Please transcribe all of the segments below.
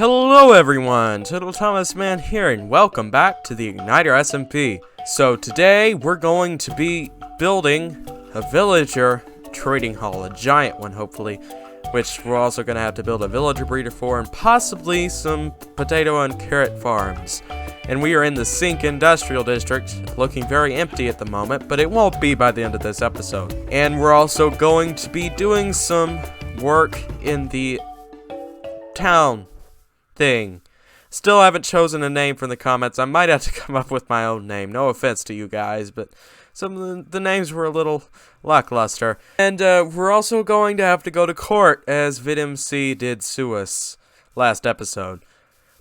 Hello everyone, totalthomasman here, and welcome back to the IgnitorSMP. So today we're going to be building a villager trading hall, a giant one hopefully, which we're also going to have to build a villager breeder for, and possibly some potato and carrot farms. And we are in the Sink Industrial District, looking very empty at the moment, but it won't be by the end of this episode. And we're also going to be doing some work in the town thing. Still haven't chosen a name from the comments. I might have to come up with my own name. No offense to you guys, but some of the names were a little lackluster. And we're also going to have to go to court, as VidMC did sue us last episode.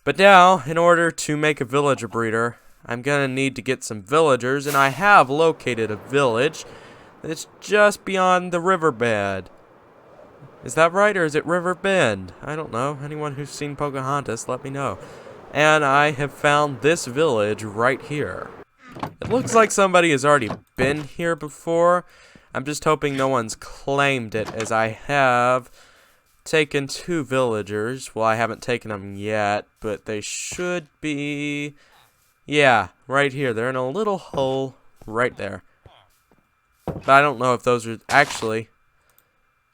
But now, in order to make a villager breeder, I'm gonna need to get some villagers, and I have located a village that's just beyond the riverbed. Is that right, or is it River Bend? I don't know. Anyone who's seen Pocahontas, let me know. And I have found this village right here. It looks like somebody has already been here before. I'm just hoping no one's claimed it, as I have taken 2 villagers. Well, I haven't taken them yet, but they should be... yeah, right here. They're in a little hole right there. But I don't know if those are actually...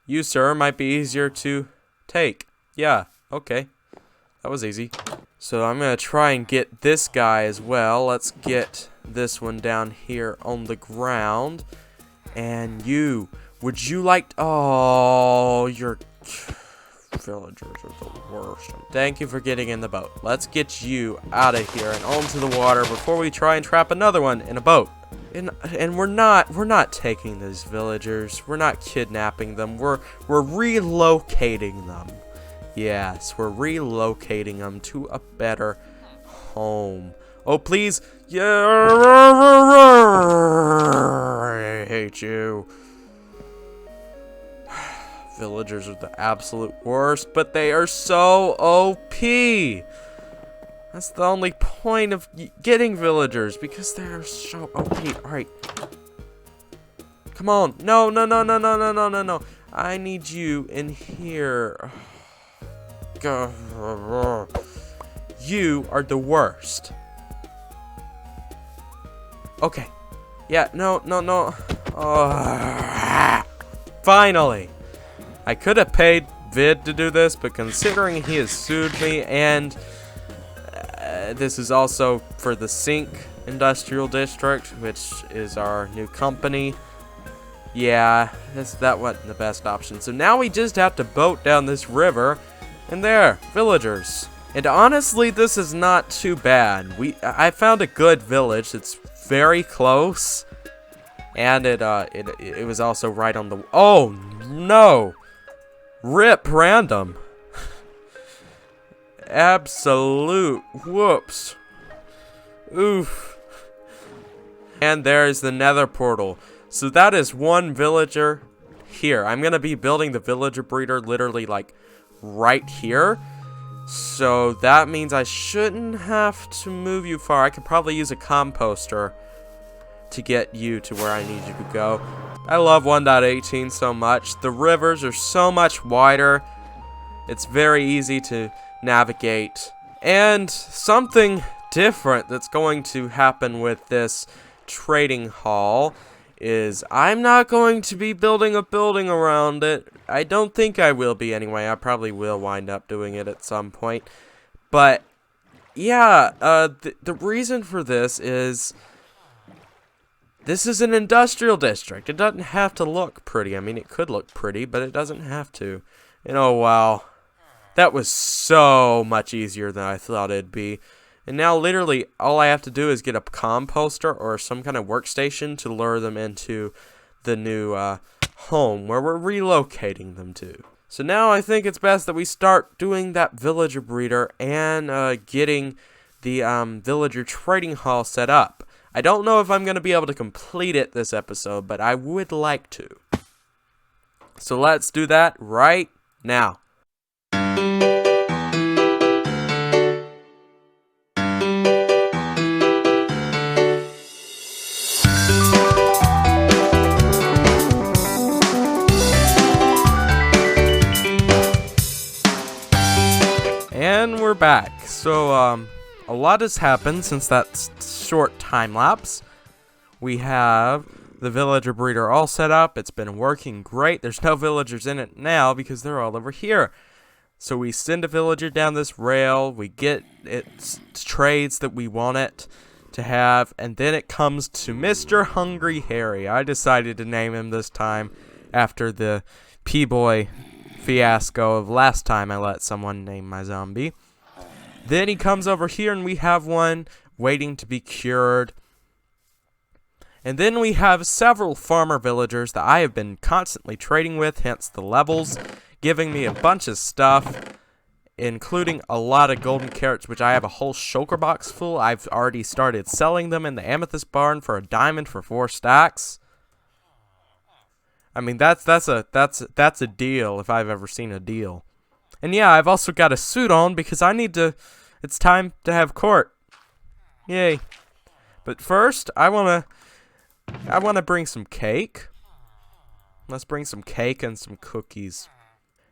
you, sir, might be easier to take. Yeah, okay. That was easy. So I'm going to try and get this guy as well. Let's get this one down here on the ground. And you, would you like... oh, your villagers are the worst. Thank you for getting in the boat. Let's get you out of here and onto the water before we try and trap another one in a boat. And we're not taking these villagers. We're not kidnapping them. We're relocating them. Yes, we're relocating them to a better home. Oh, please. Yeah, I hate you. Villagers are the absolute worst, but they are so OP. That's the only point of getting villagers, because they're so OP. Alright. Come on. No. I need you in here. You are the worst. Okay. Yeah, no. Finally. I could have paid Vid to do this, but considering he has sued me, and... this is also for the Sink Industrial District, which is our new company. Yeah, that wasn't the best option. So now we just have to boat down this river, and there, villagers. And honestly, this is not too bad. I found a good village that's very close, and it was also right on the... oh no! Rip random. Absolute whoops. Oof. And there's the nether portal. So that is one villager here. I'm gonna be building the villager breeder literally like right here. So that means I shouldn't have to move you far. I could probably use a composter to get you to where I need you to go. I love 1.18 so much. The rivers are so much wider. It's very easy to navigate. And something different that's going to happen with this trading hall is I'm not going to be building a building around it. I don't think I will be anyway. I probably will wind up doing it at some point. But yeah, the reason for this is an industrial district. It doesn't have to look pretty. I mean, it could look pretty, but it doesn't have to. And oh wow. That was so much easier than I thought it'd be. And now literally all I have to do is get a composter or some kind of workstation to lure them into the new home where we're relocating them to. So now I think it's best that we start doing that villager breeder and getting the villager trading hall set up. I don't know if I'm going to be able to complete it this episode, but I would like to. So let's do that right now. we're back. So, a lot has happened since that short time lapse. We have the villager breeder all set up. It's been working great. There's no villagers in it now because they're all over here. So we send a villager down this rail. We get its trades that we want it to have. And then it comes to Mr. Hungry Harry. I decided to name him this time after the P-Boy fiasco of last time I let someone name my zombie. Then he comes over here and we have one waiting to be cured. And then we have several farmer villagers that I have been constantly trading with, hence the levels, giving me a bunch of stuff, including a lot of golden carrots, which I have a whole shulker box full. I've already started selling them in the amethyst barn for a diamond for 4 stacks. I mean, that's a deal if I've ever seen a deal. And yeah, I've also got a suit on because it's time to have court. Yay. But first, I want to bring some cake. Let's bring some cake and some cookies.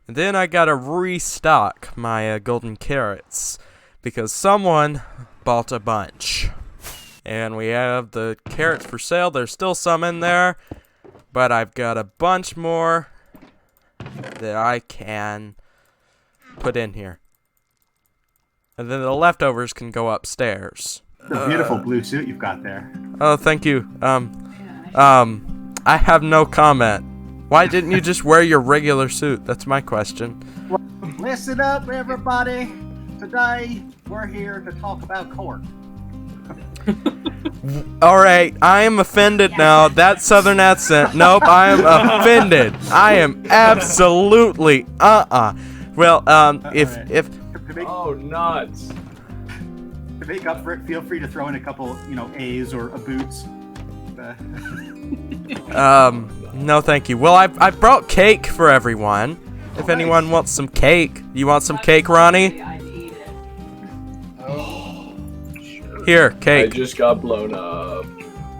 And then I got to restock my golden carrots because someone bought a bunch. And we have the carrots for sale. There's still some in there. But I've got a bunch more that I can put in here. And then the leftovers can go upstairs. The beautiful blue suit you've got there. Oh, thank you. I have no comment. Why didn't you just wear your regular suit? That's my question. Listen up, everybody. Today, we're here to talk about court. Alright, I am offended now. That southern accent. Nope, I am offended. I am absolutely Well, if Oh, nuts. To make up for it, feel free to throw in a couple, A's or a boots. No thank you. Well, I brought cake for everyone. If anyone wants some cake. You want some cake, Ronnie? Here, cake. I just got blown up.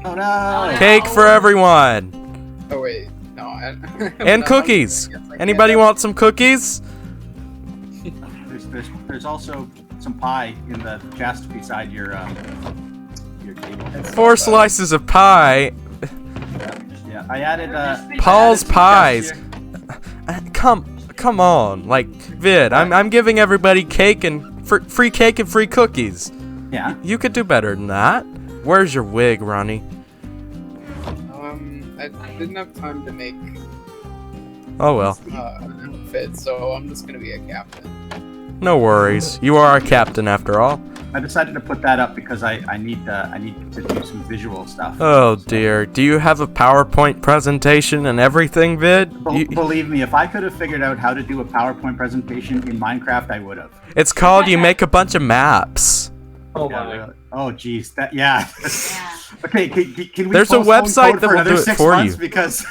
Oh no! Cake for everyone. Oh wait, no. And cookies. Anybody want some cookies? There's also some pie in the chest beside your table. 4 slices of pie. Yeah, I added Paul's I added some pies. stuff here. Come on, like Vid. I'm giving everybody cake and free cake and free cookies. Yeah. You could do better than that. Where's your wig, Ronnie? I didn't have time to make Oh well. an outfit, so I'm just gonna be a captain. No worries. You are a captain after all. I decided to put that up because I need to do some visual stuff. Oh dear. Do you have a PowerPoint presentation and everything, Vid? Believe me, if I could have figured out how to do a PowerPoint presentation in Minecraft, I would have. It's called you make a bunch of maps. Oh Yeah, my. really. Oh geez, yeah. Okay, can we? There's a postpone website code that for will another do it 6 for months you. Because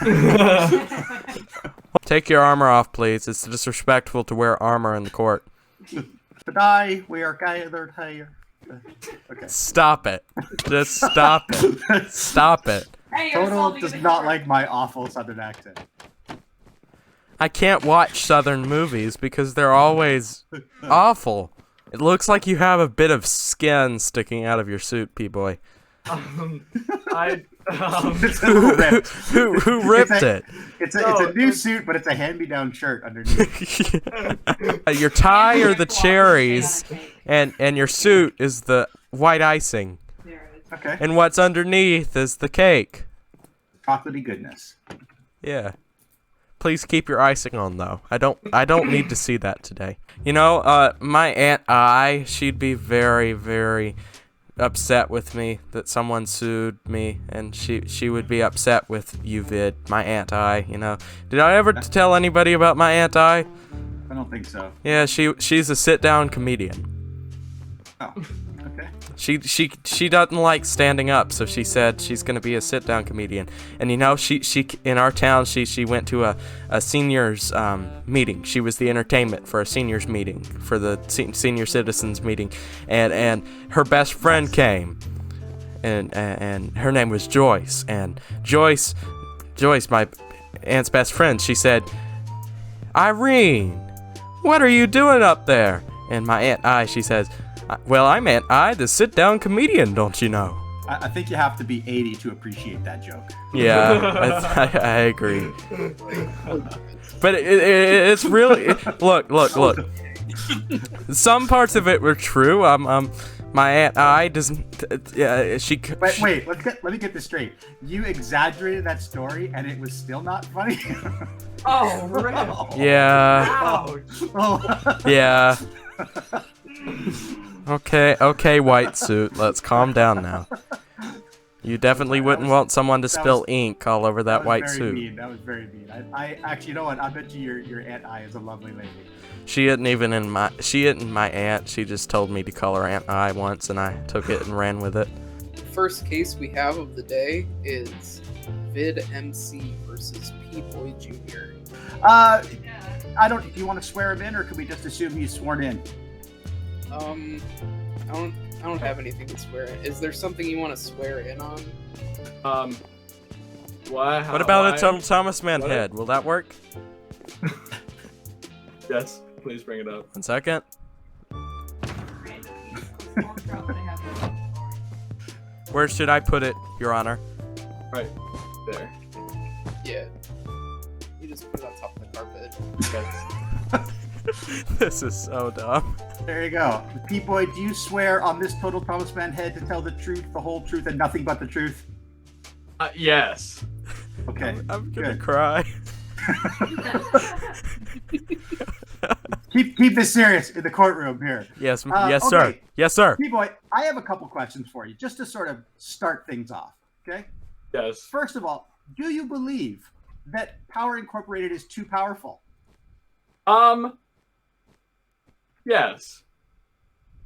Take your armor off, please. It's disrespectful to wear armor in the court. today we are gathered here. Okay. Stop it. Just stop it. Stop it. Total does not like my awful southern accent. I can't watch southern movies because they're always awful. It looks like you have a bit of skin sticking out of your suit, P-Boy. Who Who ripped it? It's a new suit, but it's a hand-me-down shirt underneath. Your tie are the cherries, and your suit is the white icing. Okay. And what's underneath is the cake. Chocolatey goodness. Yeah. Please keep your icing on, though. I don't need to see that today. You know, my Aunt she'd be very, very upset with me that someone sued me, and she would be upset with you, Vid. My Aunt you know. Did I ever tell anybody about my Aunt I don't think so. Yeah, she's a sit-down comedian. Oh, okay. She doesn't like standing up, so she said she's gonna be a sit-down comedian. And you know, she in our town she went to a seniors meeting. She was the entertainment for a seniors meeting, for the senior citizens meeting, and her best friend came, and her name was Joyce. And Joyce, my aunt's best friend, she said, "Irene, what are you doing up there?" And my Aunt I, she says, well, I'm Aunt I, the sit-down comedian, don't you know? I think you have to be 80 to appreciate that joke. Yeah, I agree. But it's really look. Some parts of it were true. My Aunt I doesn't. She. Wait. Let me get this straight. You exaggerated that story, and it was still not funny. Oh, rip. Yeah. Ouch. Oh. Yeah. Okay, white suit. Let's calm down now. You definitely wouldn't want someone to spill ink all over that white suit. Mean. That was very mean. I actually, you know what? I bet you your Aunt I is a lovely lady. She isn't my aunt. She just told me to call her Aunt I once, and I took it and ran with it. First case we have of the day is VidMC versus P-Boy Jr. Do you want to swear him in, or could we just assume he's sworn in? I don't have anything to swear in. Is there something you want to swear in on? What about a Total Thomas Man head? Will that work? Yes, please bring it up. 1 second. Where should I put it, Your Honor? Right there. Yeah. You just put it on top of the carpet. Yes. This is so dumb. There you go. P-Boy, do you swear on this Total Thomas Man head to tell the truth, the whole truth, and nothing but the truth? Yes. Okay. I'm gonna good. cry. Keep this serious in the courtroom here. Yes, Okay. sir. Yes, sir. P-Boy, I have a couple questions for you, just to sort of start things off. Okay. Yes. First of all, do you believe that Power Incorporated is too powerful? Yes.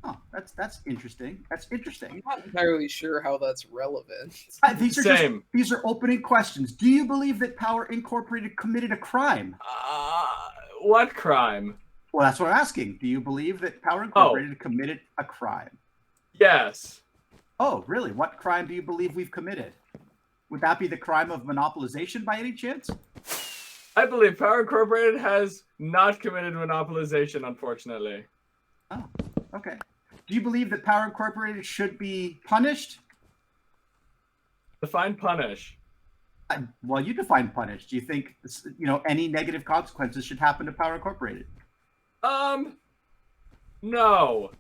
Oh, that's interesting. That's interesting. I'm not entirely sure how that's relevant. These are opening questions. Do you believe that Power Incorporated committed a crime? What crime? Well, that's what I'm asking. Do you believe that Power Incorporated committed a crime? Yes. Oh, really? What crime do you believe we've committed? Would that be the crime of monopolization by any chance? I believe Power Incorporated has not committed monopolization, unfortunately. Oh, okay. Do you believe that Power Incorporated should be punished? Define punish. Well, you define punish. Do you think, any negative consequences should happen to Power Incorporated? No.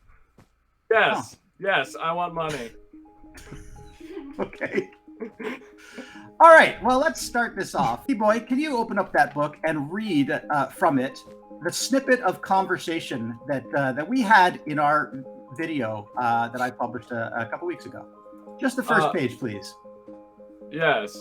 Yes. Oh. Yes, I want money. Okay. All right. Well, let's start this off. P-Boy, can you open up that book and read from it the snippet of conversation that we had in our video that I published a couple weeks ago? Just the first page, please. Yes.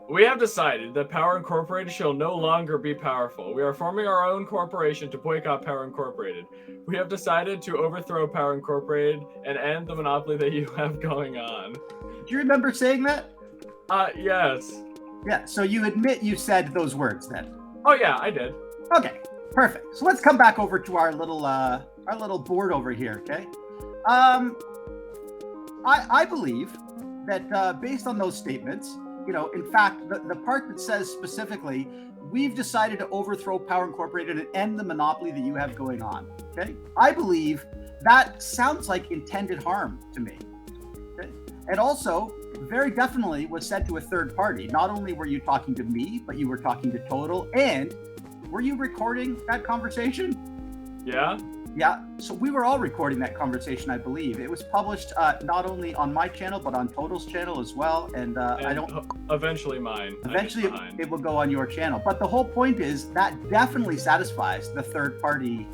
We have decided that Power Incorporated shall no longer be powerful. We are forming our own corporation to boycott Power Incorporated. We have decided to overthrow Power Incorporated and end the monopoly that you have going on. Do you remember saying that? Yes. Yeah, so you admit you said those words then? Oh yeah, I did. Okay, perfect. So let's come back over to our little board over here, okay? I believe that based on those statements, in fact, the part that says specifically, we've decided to overthrow Power Incorporated and end the monopoly that you have going on, okay? I believe that sounds like intended harm to me, okay? And also, very definitely was said to a third party. Not only were you talking to me, but you were talking to Total, and were you recording that conversation? Yeah. Yeah, so we were all recording that conversation, I believe. It was published not only on my channel, but on Total's channel as well. And I don't... Eventually mine. Eventually it will go on your channel. But the whole point is that definitely satisfies the third party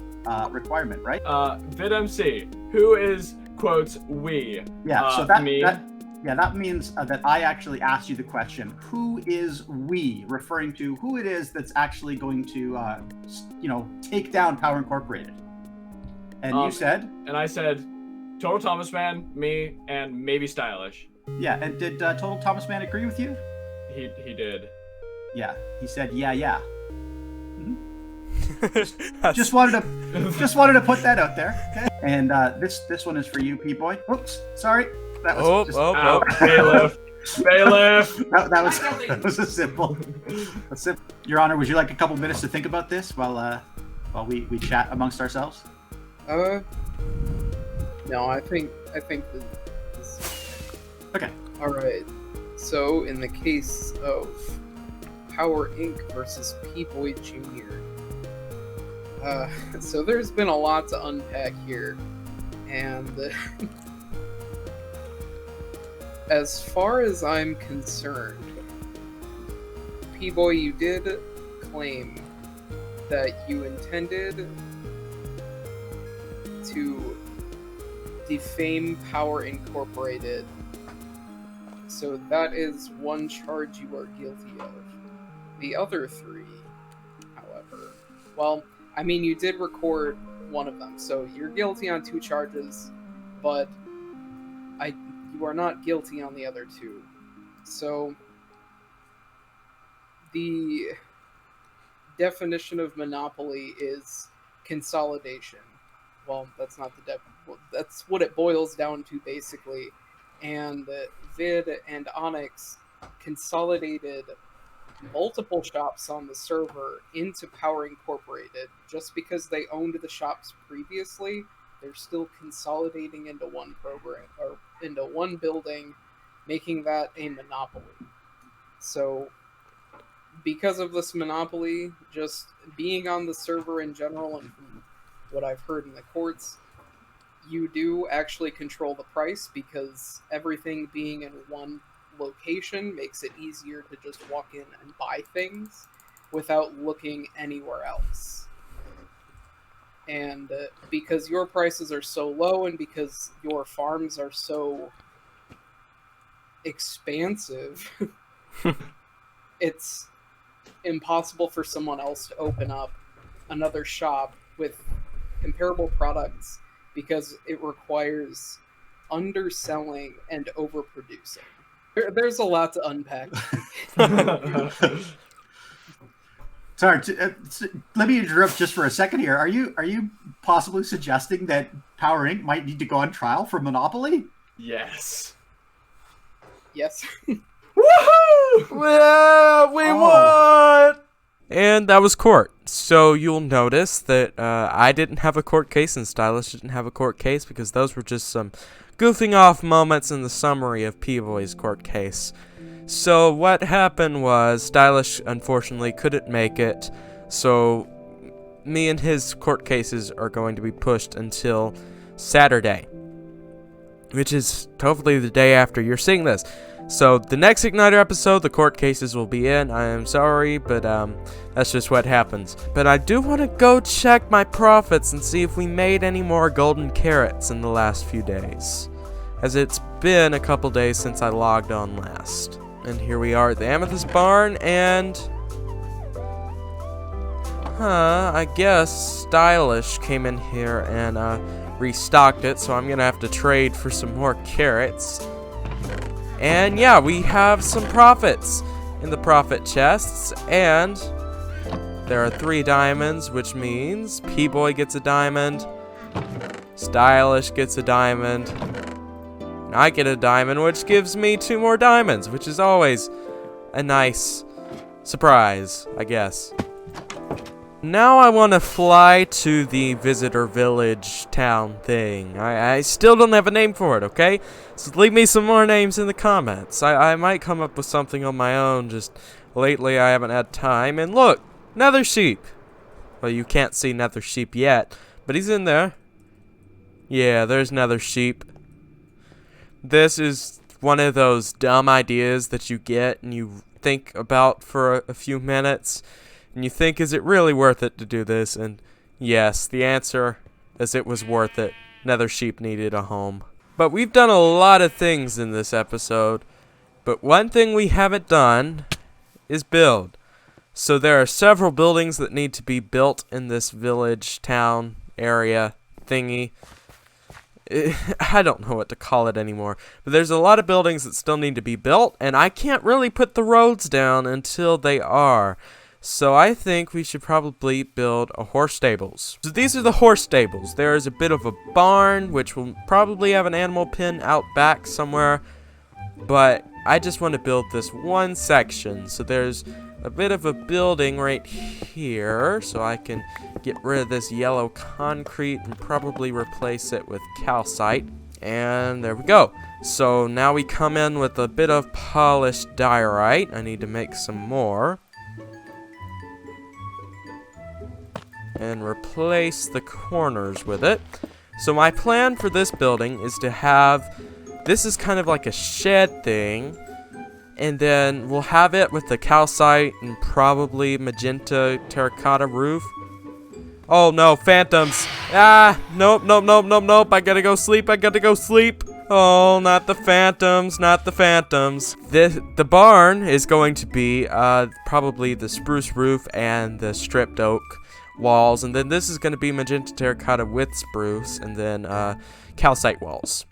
requirement, right? VidMC, who is, quotes, we. Yeah, so that means that I actually asked you the question, who is we, referring to who it is that's actually going to, take down Power Incorporated. And you said? And I said, Total Thomas Man, me, and maybe Stylish. Yeah, and did Total Thomas Man agree with you? He did. Yeah, he said, yeah. Mm-hmm. just wanted to put that out there. Okay. And this one is for you, P-Boy. Oops, sorry. That was bailiff. Bailiff. That was a simple. Your Honor, would you like a couple minutes to think about this while we chat amongst ourselves? No, I think this. Okay. All right. So in the case of Power Inc. versus P-Boy Jr., so there's been a lot to unpack here, and as far as I'm concerned, P-Boy, you did claim that you intended to defame Power Incorporated. So that is one charge you are guilty of. The other three, however, well, I mean, you did record one of them, so you're guilty on 2 charges, but you are not guilty on the other 2. So the definition of monopoly is consolidation. Well, that's not the that's what it boils down to, basically. And Vid and Onyx consolidated multiple shops on the server into Power Incorporated. Just because they owned the shops previously, they're still consolidating into one program, or into one building, making that a monopoly. So because of this monopoly, just being on the server in general, and from what I've heard in the courts, you do actually control the price, because everything being in one location makes it easier to just walk in and buy things without looking anywhere else. And because your prices are so low, and because your farms are so expansive, it's impossible for someone else to open up another shop with comparable products, because it requires underselling and overproducing. There's a lot to unpack. Sorry, let me interrupt just for a second here. Are you possibly suggesting that Power Inc. might need to go on trial for monopoly? Yes. Yes. Woohoo! Well, we won! And that was court. So you'll notice that I didn't have a court case and Stylish didn't have a court case, because those were just some goofing off moments in the summary of P-Boy's court case. So what happened was Stylish unfortunately couldn't make it, so me and his court cases are going to be pushed until Saturday, which is hopefully the day after you're seeing this. So the next Igniter episode, the court cases will be in. I am sorry, but that's just what happens. But I do want to go check my profits and see if we made any more golden carrots in the last few days, as it's been a couple days since I logged on last. And here we are at the Amethyst Barn, and I guess Stylish came in here and restocked it, so I'm gonna have to trade for some more carrots. And yeah, we have some profits in the profit chests, and there are 3 diamonds, which means P-Boy gets a diamond, Stylish gets a diamond, and I get a diamond, which gives me 2 more diamonds, which is always a nice surprise, I guess. Now I want to fly to the visitor village town thing. I still don't have a name for it, okay? So leave me some more names in the comments. I might come up with something on my own, just lately I haven't had time. And look, Nether Sheep. Well, you can't see Nether Sheep yet, but he's in there. Yeah, there's Nether Sheep. This is one of those dumb ideas that you get and you think about for a few minutes. And you think, is it really worth it to do this? And yes, the answer is it was worth it. Nether Sheep needed a home. But we've done a lot of things in this episode. But one thing we haven't done is build. So there are several buildings that need to be built in this village, town, area, thingy. I don't know what to call it anymore. But there's a lot of buildings that still need to be built. And I can't really put the roads down until they are. So I think we should probably build a horse stables. So these are the horse stables. There is a bit of a barn, which will probably have an animal pen out back somewhere. But I just want to build this one section. So there's a bit of a building right here. So I can get rid of this yellow concrete and probably replace it with calcite. And there we go. So now we come in with a bit of polished diorite. I need to make some more. And replace the corners with it. So my plan for this building is to have, this is kind of like a shed thing, and then we'll have it with the calcite and probably magenta terracotta roof. Oh no, phantoms. Ah, nope, nope, nope, nope, nope. I gotta go sleep, I gotta go sleep. Oh, not the phantoms, not the phantoms. The barn is going to be probably the spruce roof and the stripped oak walls, and then this is going to be magenta terracotta with spruce, and then calcite walls.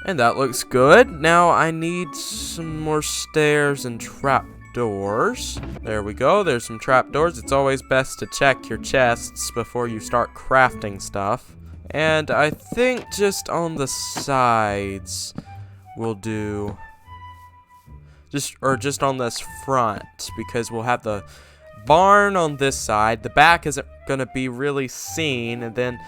And that looks good. Now I need some more stairs and trapdoors. There we go. There's some trapdoors. It's always best to check your chests before you start crafting stuff. And I think just on the sides we'll do just on this front, because we'll have the barn on this side. The back isn't going to be really seen, and then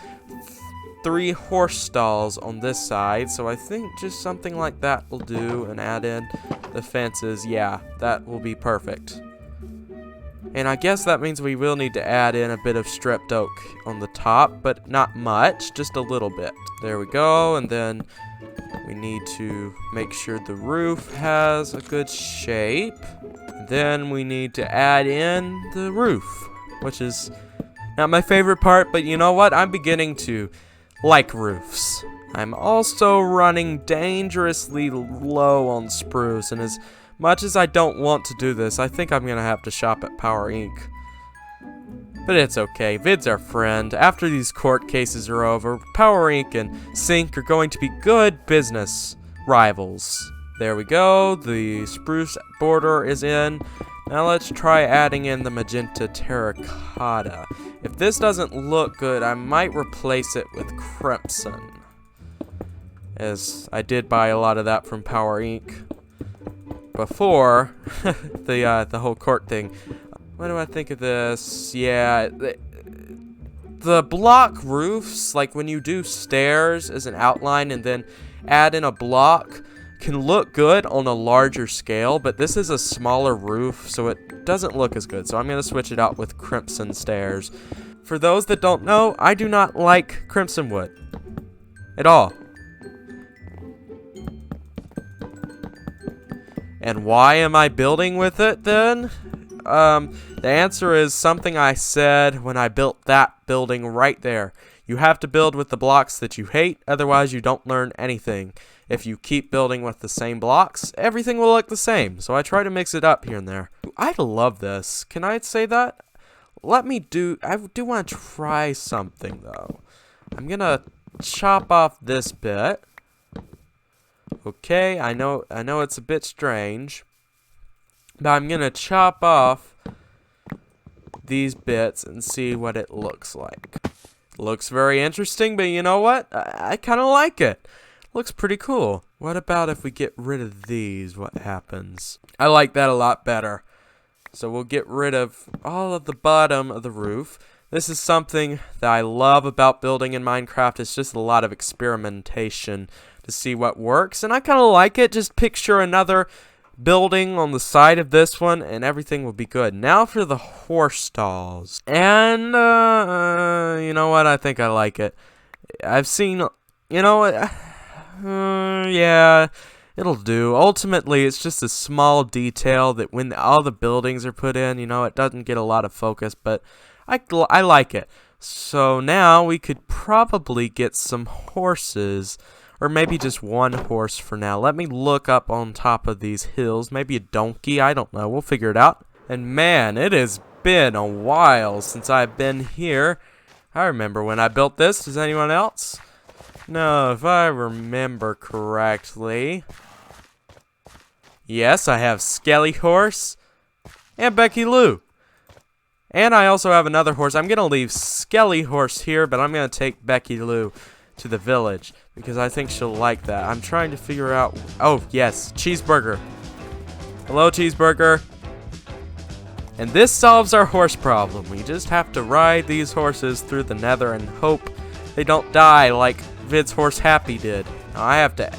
3 horse stalls on this side. So I think just something like that will do, and add in the fences. Yeah, that will be perfect. And I guess that means we will need to add in a bit of stripped oak on the top, but not much, just a little bit. There we go. And then we need to make sure the roof has a good shape. Then we need to add in the roof, which is not my favorite part, but you know what? I'm beginning to like roofs. I'm also running dangerously low on spruce, and as much as I don't want to do this, I think I'm gonna have to shop at Power Inc. But it's okay, Vid's our friend. After these court cases are over, Power Inc. and Sync are going to be good business rivals. There we go, the spruce border is in. Now let's try adding in the magenta terracotta. If this doesn't look good, I might replace it with crimson, as I did buy a lot of that from Power Inc. before the whole court thing. What do I think of this? Yeah, the block roofs, like when you do stairs as an outline and then add in a block, can look good on a larger scale, but this is a smaller roof, so it doesn't look as good. So I'm going to switch it out with crimson stairs. For those that don't know, I do not like crimson wood at all. And why am I building with it then? The answer is something I said when I built that building right there. You have to build with the blocks that you hate, otherwise you don't learn anything. If you keep building with the same blocks, everything will look the same. So I try to mix it up here and there. I love this. Can I say that? I do want to try something though. I'm gonna chop off this bit. Okay, I know it's a bit strange, but I'm gonna chop off these bits and see what it looks like. Looks very interesting, but you know what? I kind of like it. Looks pretty cool. What about if we get rid of these? What happens? I like that a lot better. So we'll get rid of all of the bottom of the roof. This is something that I love about building in Minecraft. It's just a lot of experimentation to see what works, and I kind of like it. Just picture another building on the side of this one and everything will be good. Now for the horse stalls. And you know what? I think I like it. I've seen, you know what? Yeah, it'll do. Ultimately, it's just a small detail that when all the buildings are put in, you know, it doesn't get a lot of focus, but I like it. So now we could probably get some horses, or maybe just one horse for now. Let me look up on top of these hills. Maybe a donkey, I don't know. We'll figure it out. And man, it has been a while since I've been here. I remember when I built this. Does anyone else? No, if I remember correctly. Yes, I have Skelly Horse and Becky Lou. And I also have another horse. I'm going to leave Skelly Horse here, but I'm going to take Becky Lou to the village because I think she'll like that. I'm trying to figure out... Oh, yes, Cheeseburger. Hello, Cheeseburger. And this solves our horse problem. We just have to ride these horses through the nether and hope they don't die like Vid's horse Happy did. Now I have to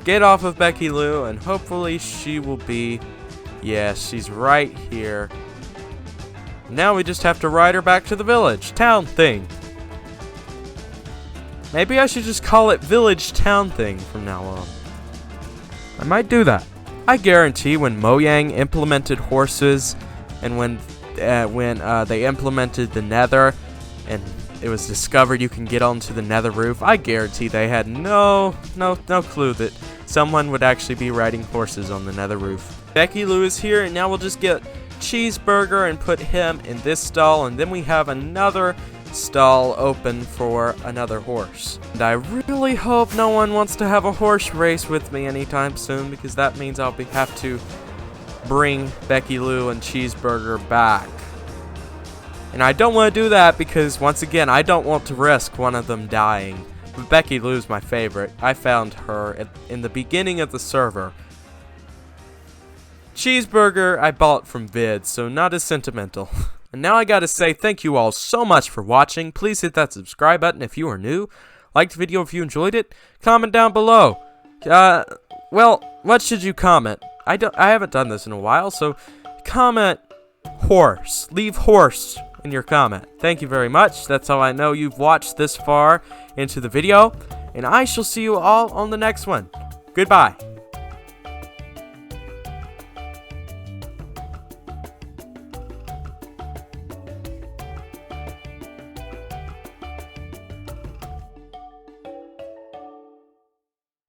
get off of Becky Lou and hopefully she will be... Yes, she's right here. Now we just have to ride her back to the village. Town thing. Maybe I should just call it Village Town Thing from now on. I might do that. I guarantee when Mojang implemented horses and when they implemented the nether and it was discovered you can get onto the nether roof, I guarantee they had no clue that someone would actually be riding horses on the nether roof. Becky Lou is here, and now we'll just get Cheeseburger and put him in this stall, and then we have another stall open for another horse. And I really hope no one wants to have a horse race with me anytime soon, because that means I'll have to bring Becky Lou and Cheeseburger back. And I don't want to do that because, once again, I don't want to risk one of them dying. But Becky Lou's my favorite. I found her in the beginning of the server. Cheeseburger I bought from Vid, so not as sentimental. And now I gotta say thank you all so much for watching. Please hit that subscribe button if you are new. Like the video if you enjoyed it. Comment down below. Well, what should you comment? I haven't done this in a while, so comment horse. Leave horse in your comment. Thank you very much. That's how I know you've watched this far into the video. And I shall see you all on the next one. Goodbye.